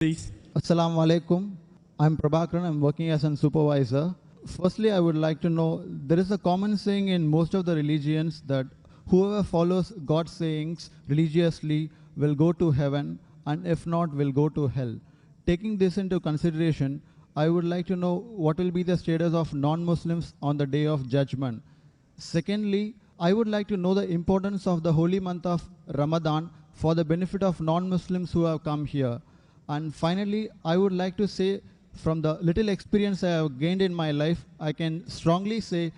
Please. Assalamu alaikum. I'm Prabhakaran. I'm working as a supervisor. Firstly, I would like to know, there is a common saying in most of the religions that whoever follows God's sayings religiously will go to heaven, and if not, will go to hell. Taking this into consideration, I would like to know what will be the status of non-Muslims on the day of judgment. Secondly, I would like to know the importance of the holy month of Ramadan for the benefit of non-Muslims who have come here. And finally, I would like to say, from the little experience I have gained in my life, I can strongly say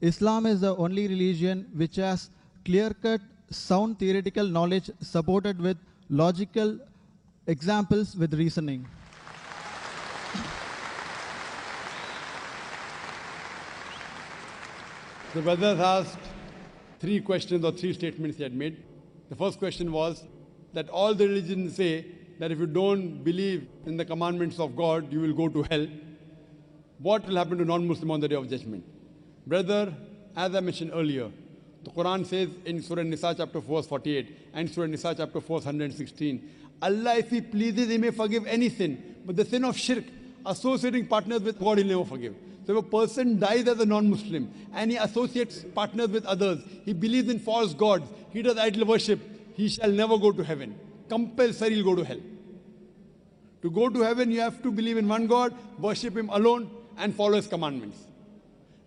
Islam is the only religion which has clear-cut, sound theoretical knowledge supported with logical examples with reasoning. The brothers asked three questions or three statements he had made. The first question was that all the religions say that if you don't believe in the commandments of God, you will go to hell. What will happen to non-Muslim on the day of judgment? Brother, as I mentioned earlier, the Quran says in Surah Nisa chapter 4 verse 48 and Surah Nisa chapter 4 verse 116, Allah, if He pleases, He may forgive any sin, but the sin of shirk, associating partners with God, He'll never forgive. So if a person dies as a non-Muslim and he associates partners with others, he believes in false gods, he does idol worship, he shall never go to heaven. Compulsory he'll go to hell. To go to heaven, you have to believe in one God, worship Him alone, and follow His commandments.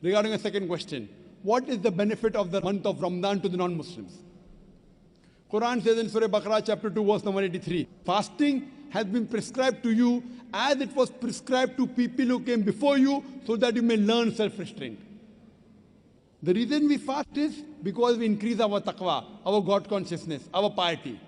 Regarding a second question, what is the benefit of the month of Ramadan to the non-Muslims? Quran says in Surah Baqarah chapter 2 verse number 83, fasting has been prescribed to you as it was prescribed to people who came before you, so that you may learn self-restraint. The reason we fast is because we increase our taqwa, our God consciousness, our piety.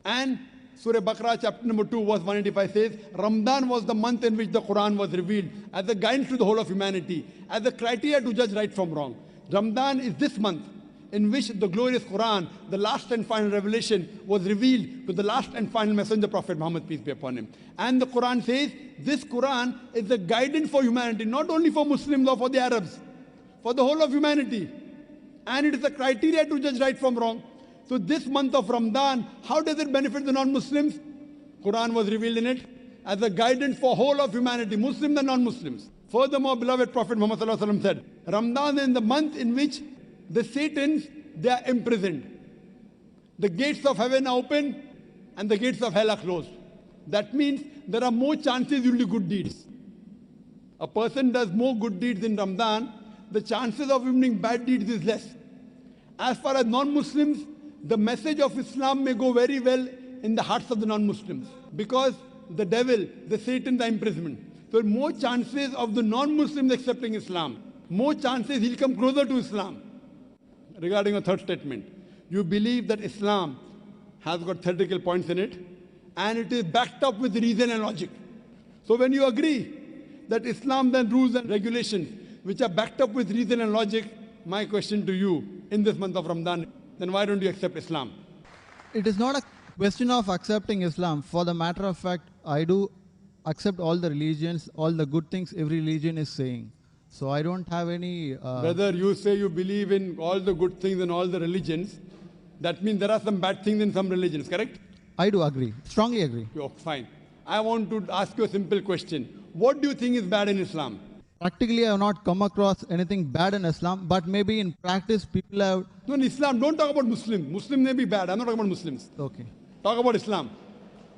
And Surah Baqarah chapter number 2 verse 185 says, Ramadan was the month in which the Quran was revealed as a guidance to the whole of humanity, as a criteria to judge right from wrong. Ramadan is this month in which the glorious Quran, the last and final revelation, was revealed to the last and final messenger, Prophet Muhammad, peace be upon him. And the Quran says, this Quran is the guidance for humanity, not only for Muslims or for the Arabs, for the whole of humanity. And it is a criteria to judge right from wrong. So this month of Ramadan, how does it benefit the non-Muslims? Quran was revealed in it as a guidance for whole of humanity, Muslims and non-Muslims. Furthermore, beloved Prophet Muhammad said, Ramadan is the month in which the Satans, they are imprisoned. The gates of heaven are open and the gates of hell are closed. That means there are more chances you'll do good deeds. A person does more good deeds in Ramadan, the chances of him doing bad deeds is less. As far as non-Muslims, the message of Islam may go very well in the hearts of the non-Muslims, because the devil, the Satan, the imprisonment. So more chances of the non-Muslims accepting Islam. More chances he'll come closer to Islam. Regarding a third statement, you believe that Islam has got theoretical points in it and it is backed up with reason and logic. So when you agree that Islam then rules and regulations which are backed up with reason and logic, my question to you in this month of Ramadan, then why don't you accept Islam? It is not a question of accepting Islam. For the matter of fact, I do accept all the religions, all the good things every religion is saying. So I don't have any... Brother, you say you believe in all the good things in all the religions. That means there are some bad things in some religions, correct? I do agree, strongly agree. Oh, fine. I want to ask you a simple question. What do you think is bad in Islam? Practically, I have not come across anything bad in Islam, but maybe in practice, people have... No, in Islam, don't talk about Muslims. Muslims may be bad. I'm not talking about Muslims. Okay. Talk about Islam.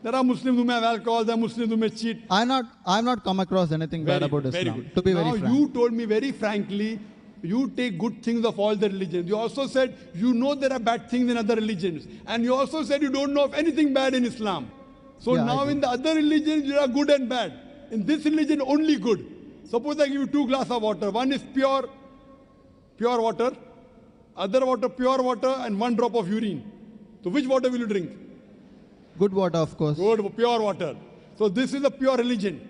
There are Muslims who may have alcohol, there are Muslims who may cheat. I've not come across anything bad about Islam. Good. To be now, very frank. you told me very frankly, you take good things of all the religions. You also said you know there are bad things in other religions. And you also said you don't know of anything bad in Islam. So Yeah, now in the other religions, there are good and bad. In this religion, only good. Suppose I give you 2 glasses of water. One is pure water. Other water, pure water, and 1 drop of urine. So which water will you drink? Good water, of course. Good, pure water. So this is a pure religion.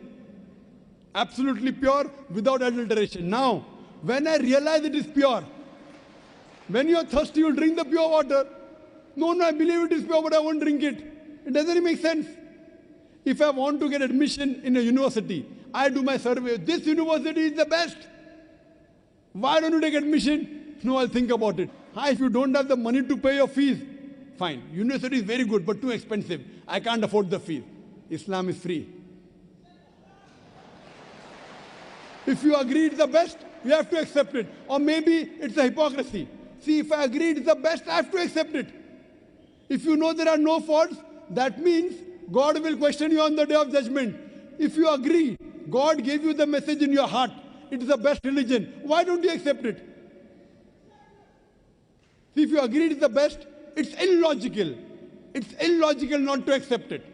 Absolutely pure, without adulteration. Now, when I realize it is pure, when you are thirsty, you drink the pure water. No, I believe it is pure, but I won't drink it. It doesn't make sense. If I want to get admission in a university, I do my survey. This university is the best. Why don't you take admission? No, I'll think about it. If you don't have the money to pay your fees, fine. University is very good, but too expensive. I can't afford the fee. Islam is free. If you agree it's the best, you have to accept it. Or maybe it's a hypocrisy. See, if I agree it's the best, I have to accept it. If you know there are no faults, that means God will question you on the day of judgment. If you agree, God gave you the message in your heart, it is the best religion, why don't you accept it? See, if you agree it's the best, it's illogical. It's illogical not to accept it.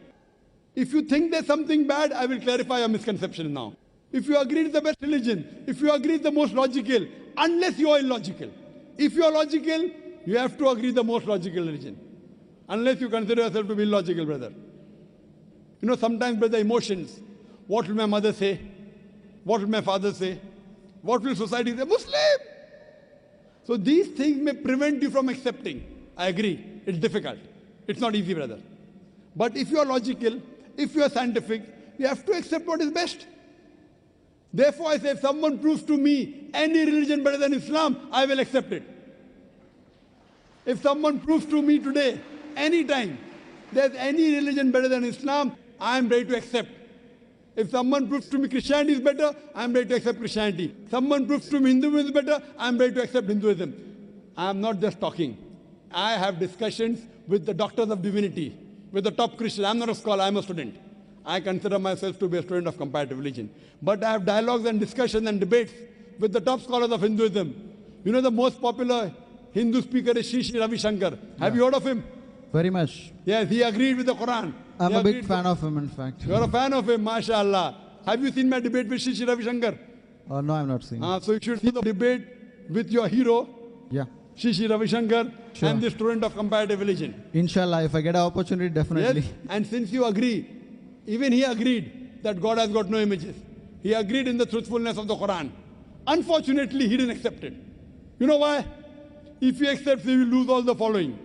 If you think there's something bad, I will clarify your misconception now. If you agree it's the best religion, if you agree it's the most logical, unless you are illogical. If you are logical, you have to agree the most logical religion. Unless you consider yourself to be illogical, brother. You know, sometimes, brother, emotions. What will my mother say? What will my father say? What will society say? Muslim! So these things may prevent you from accepting. I agree. It's difficult. It's not easy, brother. But if you are logical, if you are scientific, you have to accept what is best. Therefore, I say, if someone proves to me any religion better than Islam, I will accept it. If someone proves to me today, anytime, there's any religion better than Islam, I am ready to accept. If someone proves to me Christianity is better, I am ready to accept Christianity. Someone proves to me Hinduism is better, I am ready to accept Hinduism. I am not just talking. I have discussions with the doctors of divinity, with the top Christians. I am not a scholar, I am a student. I consider myself to be a student of comparative religion. But I have dialogues and discussions and debates with the top scholars of Hinduism. You know the most popular Hindu speaker is Sri Ravi Shankar. Have you heard of him? Very much. Yes, he agreed with the Quran. I'm a big fan of him, in fact. You are a fan of him, mashallah. Have you seen my debate with Sri Ravi Shankar? No, I've not seen. So you should see the debate with your hero, Yeah. Sri Ravi Shankar, Sure. and the student of comparative religion. Inshallah, if I get an opportunity, definitely. Yes, and since you agree, even he agreed that God has got no images. He agreed in the truthfulness of the Quran. Unfortunately, he didn't accept it. You know why? If he accepts, he will lose all the following.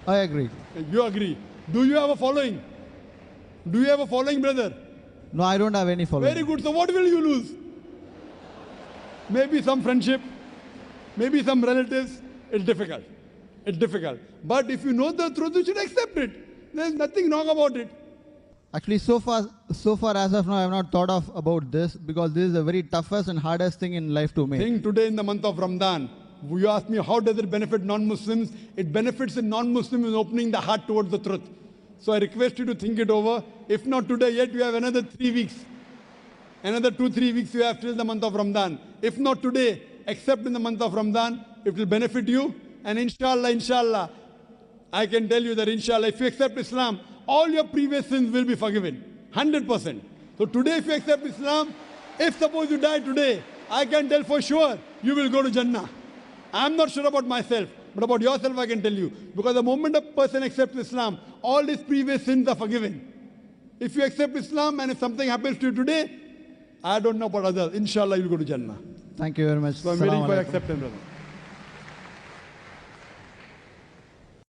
I agree. You agree. Do you have a following? Do you have a following, brother? No, I don't have any following. Very good. So what will you lose? Maybe some friendship, maybe some relatives. It's difficult. It's difficult. But if you know the truth, you should accept it. There's nothing wrong about it. Actually, so far as of now, I have not thought of about this because this is the very toughest and hardest thing in life to make. Think today in the month of Ramadan. You ask me, how does it benefit non-Muslims? It benefits the non-Muslim in opening the heart towards the truth. So I request you to think it over. If not today, yet you have another 3 weeks. Another 2-3 weeks you have till the month of Ramadan. If not today, except in the month of Ramadan, it will benefit you. And inshallah, I can tell you that inshallah, if you accept Islam, all your previous sins will be forgiven. 100%. So today if you accept Islam, if suppose you die today, I can tell for sure you will go to Jannah. I'm not sure about myself, but about yourself I can tell you. Because the moment a person accepts Islam, all his previous sins are forgiven. If you accept Islam and if something happens to you today, I don't know about others. Inshallah, you'll go to Jannah. Thank you very much. So I'm waiting Assalamu for your alaikum. acceptance, brother.